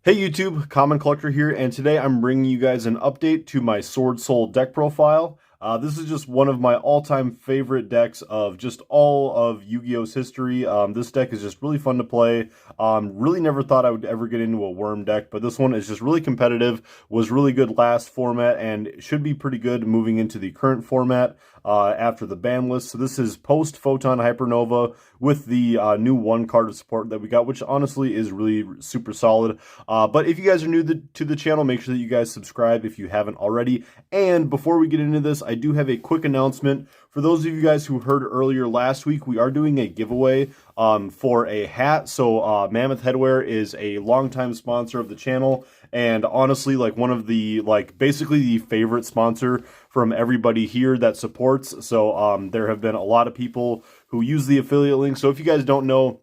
Hey YouTube, Common Collector here, and today I'm bringing you guys an update to my Swordsoul deck profile. This is just one of my all-time favorite decks of just all of Yu-Gi-Oh's history. This deck is just really fun to play. Really never thought I would ever get into a worm deck, but this one is just really competitive, was really good last format, and should be pretty good moving into the current format after the ban list. So this is post-Photon Hypernova with the new one card of support that we got, which honestly is really super solid. But if you guys are new to the channel, make sure that you guys subscribe if you haven't already. And before we get into this, I do have a quick announcement. For those of you guys who heard earlier last week, we are doing a giveaway for a hat. So Mammoth Headwear is a longtime sponsor of the channel, and honestly, like one of the, basically the favorite sponsor from everybody here that supports. So there have been a lot of people who use the affiliate link. So if you guys don't know,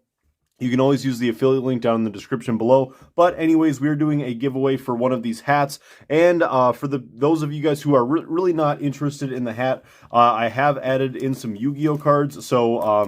you can always use the affiliate link down in the description below. But anyways, we're doing a giveaway for one of these hats. And for those of you guys who are really not interested in the hat, I have added in some Yu-Gi-Oh cards. So,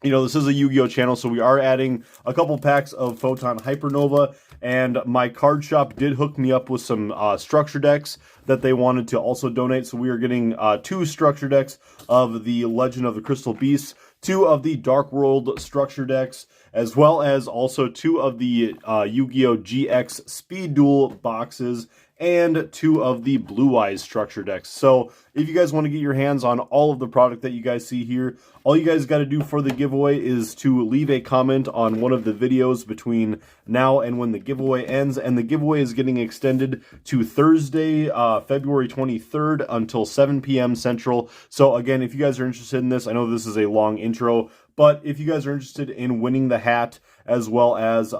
you know, this is a Yu-Gi-Oh channel, so we are adding a couple packs of Photon Hypernova. And my card shop did hook me up with some structure decks that they wanted to also donate. So we are getting 2 structure decks of the Legend of the Crystal Beasts, 2 of the Dark World structure decks, as well as also 2 of the Yu-Gi-Oh! GX Speed Duel boxes, and 2 of the Blue Eyes structure decks. So if you guys want to get your hands on all of the product that you guys see here, all you guys got to do for the giveaway is to leave a comment on one of the videos between now and when the giveaway ends. And the giveaway is getting extended to Thursday, February 23rd until 7 p.m. Central. So again, if you guys are interested in this, I know this is a long intro, but if you guys are interested in winning the hat as well as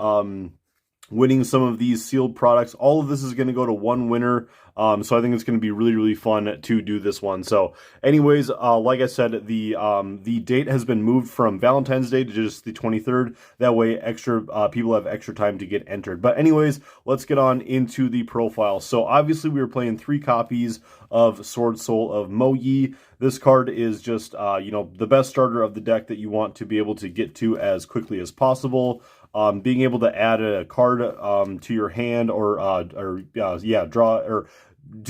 winning some of these sealed products, all of this is going to go to one winner. So I think it's going to be really, really fun to do this one. So anyways, like I said, the date has been moved from Valentine's Day to just the 23rd. That way extra people have extra time to get entered. But anyways, let's get on into the profile. So obviously we were playing 3 copies of Swordsoul of Mo-Yi. This card is just, you know, the best starter of the deck that you want to be able to get to as quickly as possible. Being able to add a card to your hand,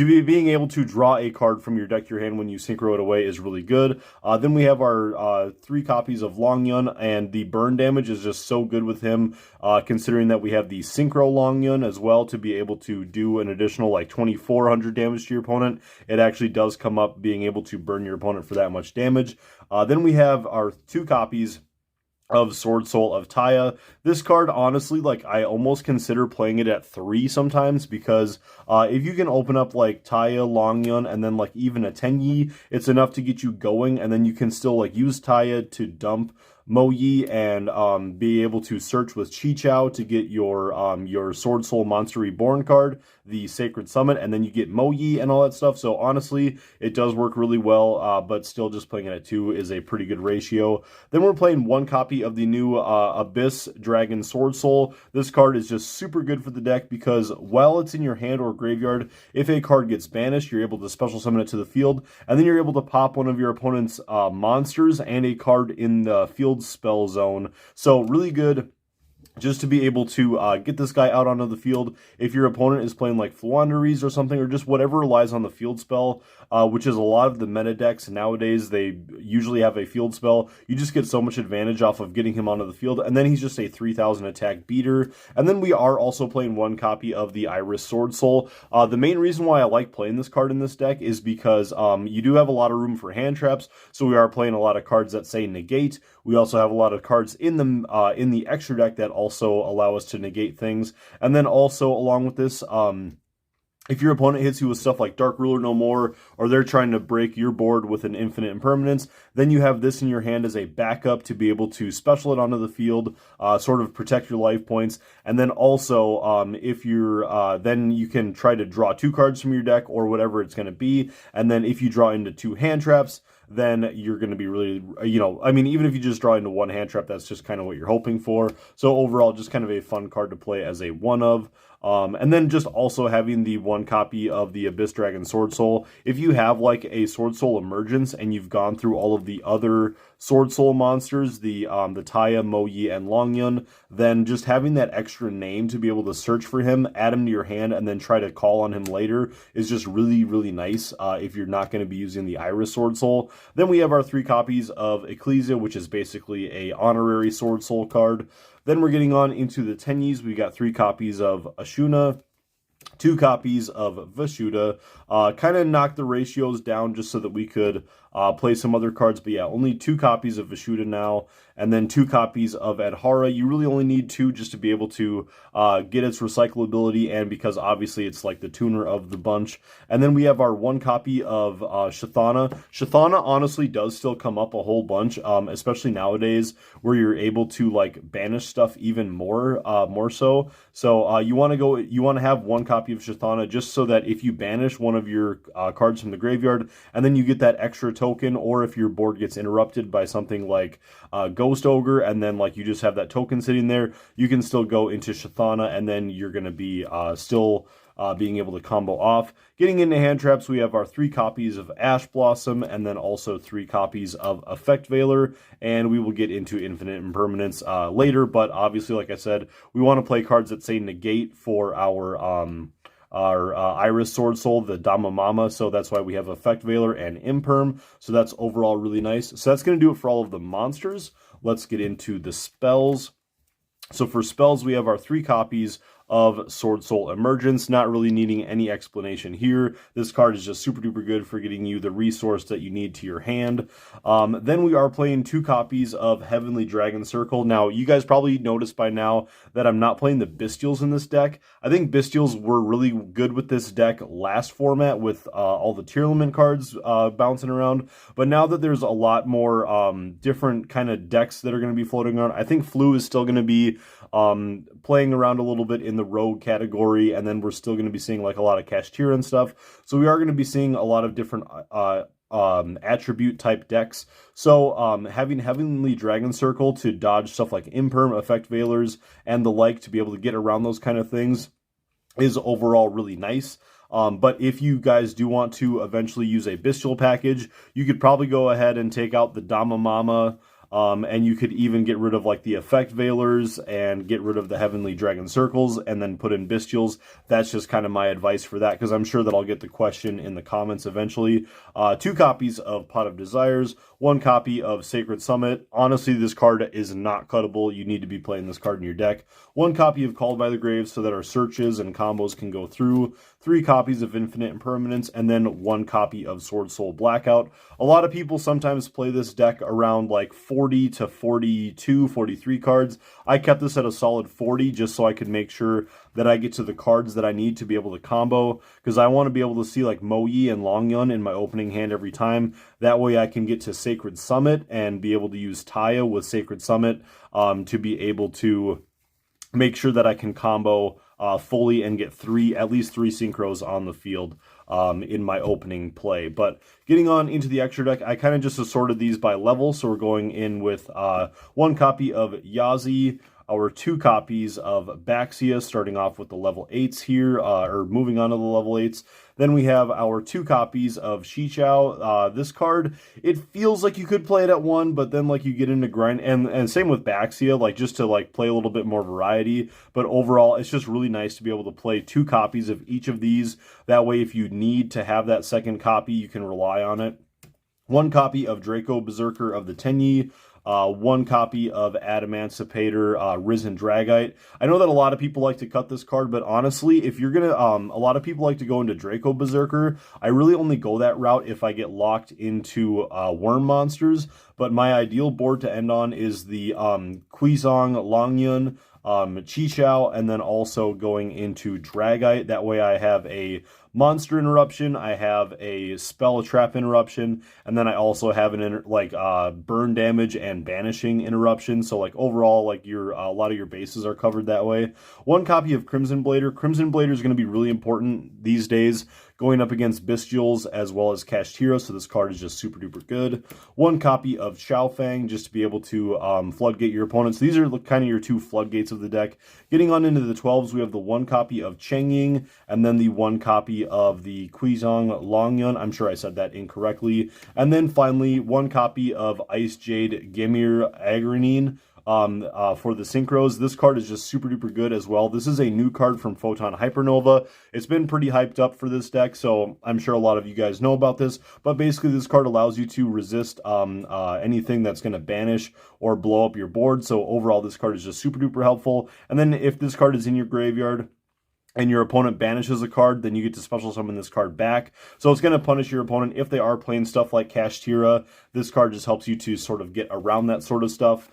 being able to draw a card from your deck to your hand when you synchro it away is really good. Then we have our 3 copies of Long Yun, and the burn damage is just so good with him, considering that we have the Synchro Long Yun as well to be able to do an additional like 2,400 damage to your opponent. It actually does come up being able to burn your opponent for that much damage. Then we have our 2 copies of Swordsoul of Taya. This card, honestly, like, I almost consider playing it at 3 sometimes, because if you can open up like Taya, Long Yun, and then like even a Tenyi, it's enough to get you going, and then you can still like use Taya to dump Mo-Yi and be able to search with Chi-Chao to get your Swordsoul Monster Reborn card, the Sacred Summit, and then you get Mo-Yi and all that stuff. So honestly, it does work really well, but still just playing it at 2 is a pretty good ratio. Then we're playing 1 copy of the new Abyss Dragon Swordsoul. This card is just super good for the deck because while it's in your hand or graveyard, if a card gets banished, you're able to special summon it to the field, and then you're able to pop one of your opponent's monsters and a card in the field spell zone. So really good just to be able to get this guy out onto the field. If your opponent is playing like Fluanderies or something, or just whatever relies on the field spell, which is a lot of the meta decks nowadays, they usually have a field spell. You just get so much advantage off of getting him onto the field, and then he's just a 3,000 attack beater. And then we are also playing 1 copy of the Iris Swordsoul. The main reason why I like playing this card in this deck is because you do have a lot of room for hand traps, so we are playing a lot of cards that say negate. We also have a lot of cards in the extra deck that also allow us to negate things. And then also along with this, if your opponent hits you with stuff like Dark Ruler No More, or they're trying to break your board with an infinite impermanence, then you have this in your hand as a backup to be able to special it onto the field, sort of protect your life points. And then also, if you're, then you can try to draw 2 cards from your deck or whatever it's going to be. And then if you draw into 2 hand traps, then you're going to be really, you know, I mean, even if you just draw into one hand trap, that's just kind of what you're hoping for. So overall, just kind of a fun card to play as a one of. And then just also having the one copy of the Abyss Dragon Swordsoul. If you have like a Swordsoul Emergence and you've gone through all of the other Swordsoul monsters, the Taya, Moyi, and Longyun, then just having that extra name to be able to search for him, add him to your hand, and then try to call on him later is just really, really nice if you're not going to be using the Iris Swordsoul. Then we have our 3 copies of Ecclesia, which is basically a honorary Swordsoul card. Then we're getting on into the Tenyis. We got 3 copies of Ashuna, 2 copies of Vashuda. Kind of knocked the ratios down just so that we could play some other cards. But yeah, only 2 copies of Vashuda now. And then 2 copies of Adhara. You really only need 2 just to be able to get its recyclability, and because obviously it's like the tuner of the bunch. And then we have our 1 copy of Shathana. Shathana honestly does still come up a whole bunch, especially nowadays where you're able to like banish stuff even more so. So you want to have 1 copy of Shathana just so that if you banish one of your cards from the graveyard and then you get that extra token, or if your board gets interrupted by something like Ghost Ogre, and then like you just have that token sitting there, you can still go into Shathana, and then you're going to be still being able to combo off. Getting into hand traps, we have our 3 copies of Ash Blossom, and then also 3 copies of Effect Veiler, and we will get into Infinite Impermanence later, but obviously, like I said, we want to play cards that say negate for our Iris Swordsoul, the Damamama, so that's why we have Effect Veiler and Imperm, so that's overall really nice. So that's going to do it for all of the monsters. Let's get into the spells. So for spells, we have our 3 copies of Swordsoul Emergence, not really needing any explanation here. This card is just super duper good for getting you the resource that you need to your hand. Then we are playing 2 copies of Heavenly Dragon Circle. Now, you guys probably noticed by now that I'm not playing the Bestials in this deck. I think Bestials were really good with this deck last format with all the Tearlament cards bouncing around, but now that there's a lot more different kind of decks that are going to be floating around, I think Flu is still going to be playing around a little bit in the rogue category, and then we're still going to be seeing like a lot of Kashtira and stuff. So we are going to be seeing a lot of different attribute type decks. So having Heavenly Dragon Circle to dodge stuff like Imperm, Effect Veilers, and the like to be able to get around those kind of things is overall really nice. But if you guys do want to eventually use a Bestial package, you could probably go ahead and take out the Damamama, and you could even get rid of like the Effect Veilers and get rid of the Heavenly Dragon Circles and then put in Bestials. That's just kind of my advice for that, because I'm sure that I'll get the question in the comments eventually. 2 copies of Pot of Desires, 1 copy of Sacred Summit. Honestly, this card is not cuttable. You need to be playing this card in your deck. 1 copy of Called by the Grave so that our searches and combos can go through. 3 copies of Infinite Impermanence, and then 1 copy of Swordsoul Blackout. A lot of people sometimes play this deck around like 40 to 42, 43 cards. I kept this at a solid 40 just so I could make sure that I get to the cards that I need to be able to combo, because I want to be able to see like Moyi and Longyun in my opening hand every time. That way I can get to Sacred Summit and be able to use Taya with Sacred Summit to be able to make sure that I can combo fully and get at least three synchros on the field in my opening play. But getting on into the extra deck, I kind of just assorted these by level. So we're going in with 1 copy of Yazi, our 2 copies of Baxia, starting off with the level 8s here, or moving on to the level 8s. Then we have our 2 copies of Xichao. This card, it feels like you could play it at 1, but then like you get into grind, and same with Baxia, like just to like play a little bit more variety. But overall, it's just really nice to be able to play 2 copies of each of these. That way, if you need to have that second copy, you can rely on it. 1 copy of Draco Berserker of the Tenyi. 1 copy of Adamancipator, Risen Dragite. I know that a lot of people like to cut this card, but honestly, if you're gonna, a lot of people like to go into Draco Berserker. I really only go that route if I get locked into worm monsters, but my ideal board to end on is the Quizong, Longyun, Xichao, and then also going into Dragite. That way I have a monster interruption, I have a spell trap interruption, and then I also have an burn damage and banishing interruption. So like overall, like a lot of your bases are covered that way. One copy of Crimson Blader. Crimson Blader is going to be really important these days, going up against Bestials as well as Kashtira, so this card is just super duper good. One copy of Xiaofang, just to be able to floodgate your opponents. These are kind of your two floodgates of the deck. Getting on into the 12s, we have the one copy of Chengying, and then the one copy of the Quizong Longyun. I'm sure I said that incorrectly. And then finally, one copy of Ice Jade Gemir Agranine. For the synchros. This card is just super duper good as well. This is a new card from Photon Hypernova. It's been pretty hyped up for this deck, so I'm sure a lot of you guys know about this, but basically this card allows you to resist anything that's going to banish or blow up your board. So overall, this card is just super duper helpful. And then if this card is in your graveyard and your opponent banishes a card, then you get to special summon this card back. So it's going to punish your opponent if they are playing stuff like Kashtira. This card just helps you to sort of get around that sort of stuff.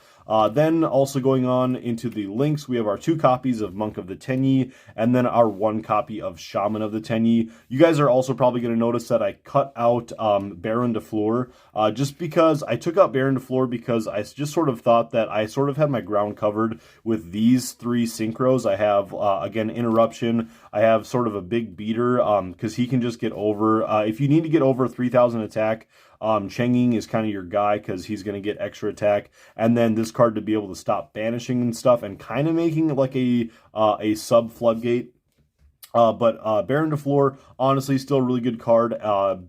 Then also going on into the links, we have our 2 copies of Monk of the Tenyi, and then our 1 copy of Shaman of the Tenyi. You guys are also probably going to notice that I cut out Baron de Fleur, just because I took out Baron de Fleur because I just sort of thought that I sort of had my ground covered with these 3 synchros. I have, again, Interruption. I have sort of a big beater, because he can just get over, if you need to get over 3,000 attack, Chengying is kind of your guy because he's going to get extra attack, and then this card to be able to stop banishing and stuff and kind of making like a sub floodgate. But Baron de Fleur, honestly, still a really good card.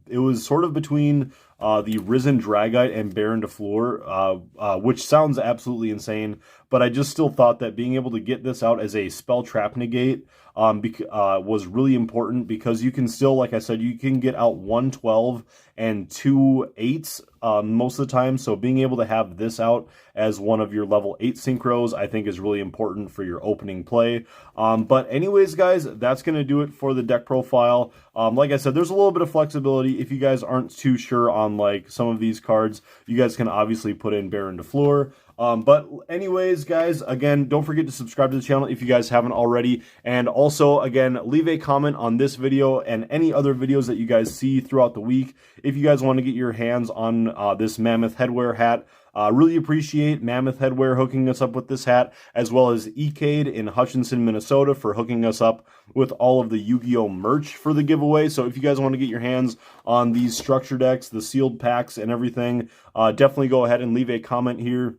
It was sort of between the Risen Dragite and Baron de Fleur, which sounds absolutely insane, but I just still thought that being able to get this out as a spell trap negate was really important, because you can still, like I said, you can get out 1 12 and 2 8s most of the time. So being able to have this out as one of your level 8 synchros, I think is really important for your opening play. But anyways, guys, that's going to do it for the deck profile. Like I said, there's a little bit of flexibility. If you guys aren't too sure on like some of these cards, you guys can obviously put in Baron de Fleur. But anyways, guys, again, don't forget to subscribe to the channel if you guys haven't already. And also, again, leave a comment on this video and any other videos that you guys see throughout the week. If you guys want to get your hands on this Mammoth Headwear hat, really appreciate Mammoth Headwear hooking us up with this hat, as well as Ecade in Hutchinson, Minnesota for hooking us up with all of the Yu-Gi-Oh merch for the giveaway. So if you guys want to get your hands on these structure decks, the sealed packs and everything, definitely go ahead and leave a comment here.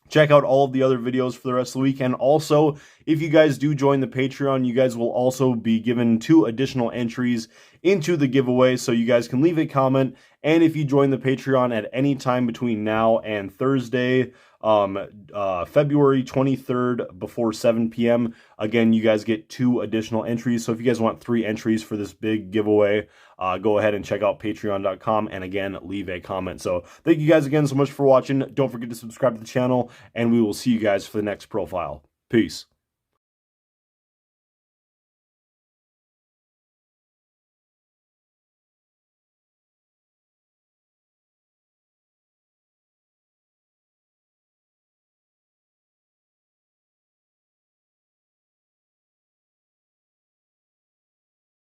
Check out all of the other videos for the rest of the week. And also, if you guys do join the Patreon, you guys will also be given 2 additional entries into the giveaway. So you guys can leave a comment. And if you join the Patreon at any time between now and Thursday, February 23rd before 7 p.m., again, you guys get 2 additional entries. So if you guys want 3 entries for this big giveaway, go ahead and check out patreon.com, and again, leave a comment. So thank you guys again so much for watching. Don't forget to subscribe to the channel, and we will see you guys for the next profile. Peace.